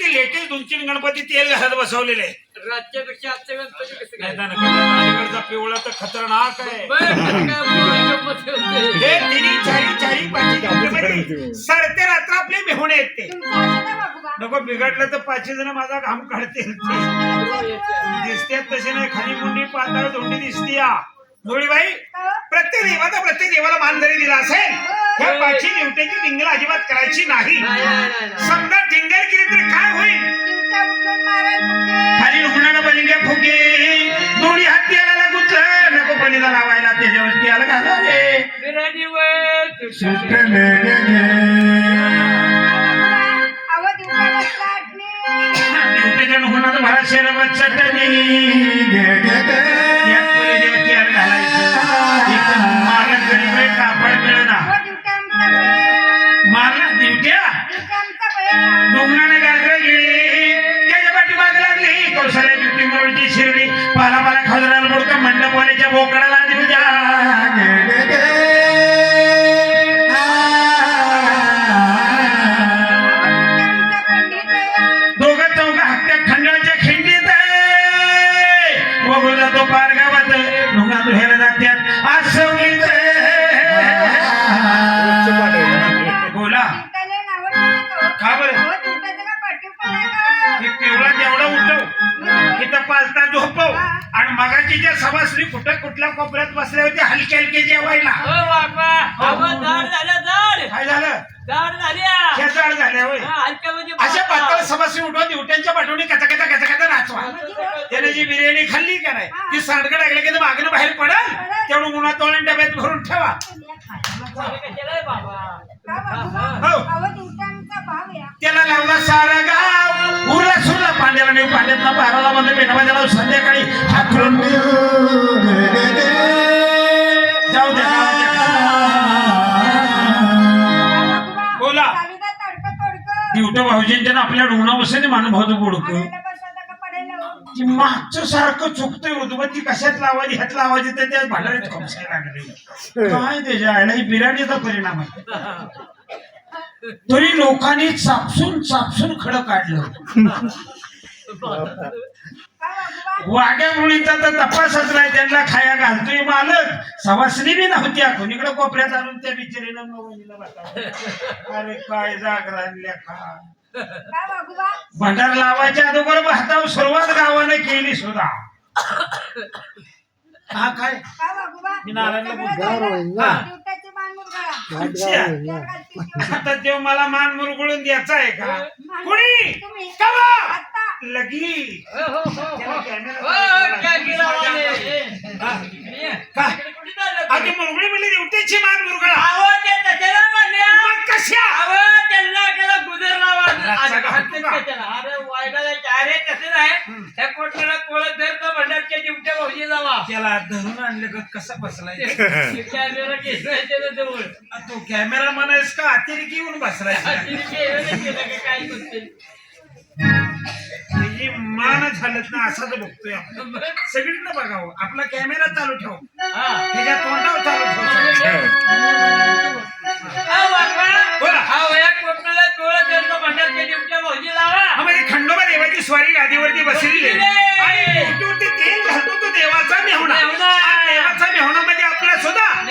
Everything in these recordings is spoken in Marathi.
की लेटेस्ट 2-3 गणपती तेल घालत बसवलेले आहेत. राज्यापेक्षा आजचे गणपती कसं काय? अलीकडचा पिवळा तर खतरनाक आहे. हे तिन्ही चारी पाची सरते रात्र आपले मेहुणे आहेत ते. नको बिघडलं तर 5 जण माझा घाम काढतील. दिसतात तसे नाही, खाली मुंडी पातळ धोंडी दिसती. जोडीबाई प्रत्येक देवाला मान जरी दिला असेल, त्या 5 दिवट्याची टिंगल अजिबात करायची नाही. समजा टिंगल केली तर काय होईल? खाली रुग्णाला बलिंग्या फुके दोन्ही हात त्याला गुंतलं नको बलीला लावायला त्याच्यावरती आलं का रे दिवट्याच्या होणार भरा शेरबत चटणी कापड मिळेना मारला दिवट्या डोंगराने गाजरा गेली त्याच्या पाठीमागे लागली कौशल्या दिवटी मोडची शिरडी पाला खाजराला मोडका मंडपवाल्याच्या बोकडाला दिवजा दोघं चौघा हत्या खंडाच्या खिंडीत वगळून जातो पार गावात ढोंगा धुयाला जात्यात आज संगीत बोला का बरं पिवळा तेवढा उठव इथं 5 तास झोपव आणि मगाची ज्या सभासरी कुठल्या कोपऱ्यात बसल्या होत्या हलके जेवायला काय झालं जाड झाल्या होय अशा पातळ सभासरी उठवा दिवट्यांच्या पाठवणी कचा नाचवा. त्याने जी बिर्याणी खाल्ली का नाही ती सांडगं टाकलं की मागणं बाहेर पडल तेवढं उन्हात तोंड डब्यात भरून ठेवा. त्याला लावला सारा गाव उरला सुरला पांड्याला नेऊ पांड्यातला बाराला मध्ये बेटाबाजाला संध्याकाळी हाकलून जाऊ द्या. बोला दिवट भाऊजींच्या आपल्या ढोणा बसले मानभावचं बोडक मागचं सारखं चुकतंय उद्बत्ती कशात लावायची ह्यात लावायची तर त्या भांडारीत खोपसायला लागले काय त्याच्या आयला ही बिर्याणीचा परिणाम आहे. तरी लोकांनी चापसून खडं काढलं. वाग्या मुलीचा तर तपासच नाही त्यांना खाया घालतोय मालक सवासनी बी नव्हत्या कोणीकडे कोपऱ्यात आणून त्या बिचारीनं अरे काय जागरा लेखा भंडार लावायच्या अगोदर भातावर सुरुवात गावाने केली सुद्धा. हा काय मी नारायणला आता तेव्हा मला मान मुरगुळून द्यायचा आहे का कुणी लगी आधी मुरगुळी म्हणली देवतेची मान मुरगळा कशा त्याला धरून आणलं कसं बसलाय तो कॅमेरा म्हणायस का अतिरेकी येऊन बसलाय मान झालं ना असं बघतोय आपण सगळीकडे बघावं आपला कॅमेरा चालू ठेव त्याच्या तोंडावर चालू ठेव खंडोबा देवाची स्वारी गादीवरती बसलेली आणि तेल घालतो तो देवाचा मेहुणा देवाचा मेहुणा म्हणजे आपला सुद्धा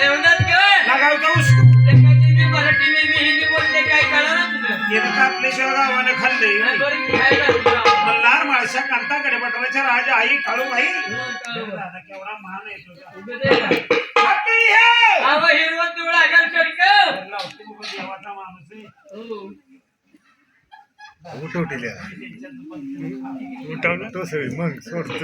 लगाव आपल्याशिवाय गावानं खाल्ले मल्हार माळशा कांताकडे पटवाच्या राजा आई काळूबाई केवढा मान आहे देवाचा माणूस उठवलं तो सगळी मग सोडतो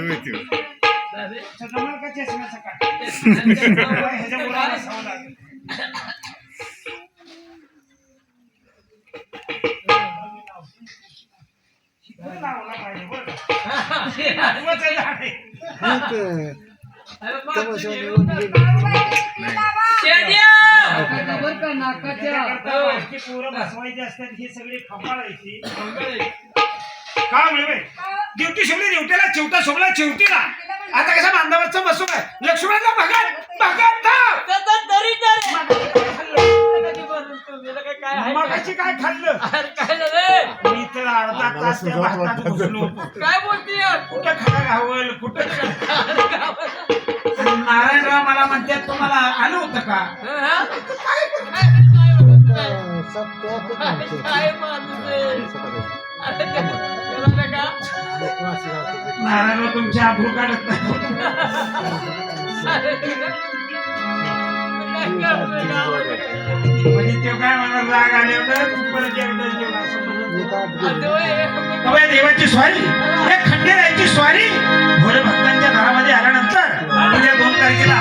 बसवायची असतात ही सगळी खपाळायची का मिळवे ड्युटी शोभली ड्युटीला चिवटा शोभला चिवटीला आता कसा बांधावरचा बसू काय लक्ष्मणला मगाशी काय खाल्लं मी तर अर्धा तास त्या भातात घुसलो. काय बोलतीय कुठं खडा घावल कुठं नारायणराव मला म्हणतात तुम्हाला आलं होतं का काय माणूस आहे? अरे त्याला नका. नारायणराव तुमची आबरू काढत नाही अरे काय करतोय गावाला? म्हणजे ते काय म्हणा राग आल्यावर तू परत एकदा जेवण असं म्हणत. आता होय, अवय देवाची स्वारी हे खंडेरायाची स्वारी भोले भक्तांच्या घरामध्ये आल्यानंतर उद्या 2 तारखेला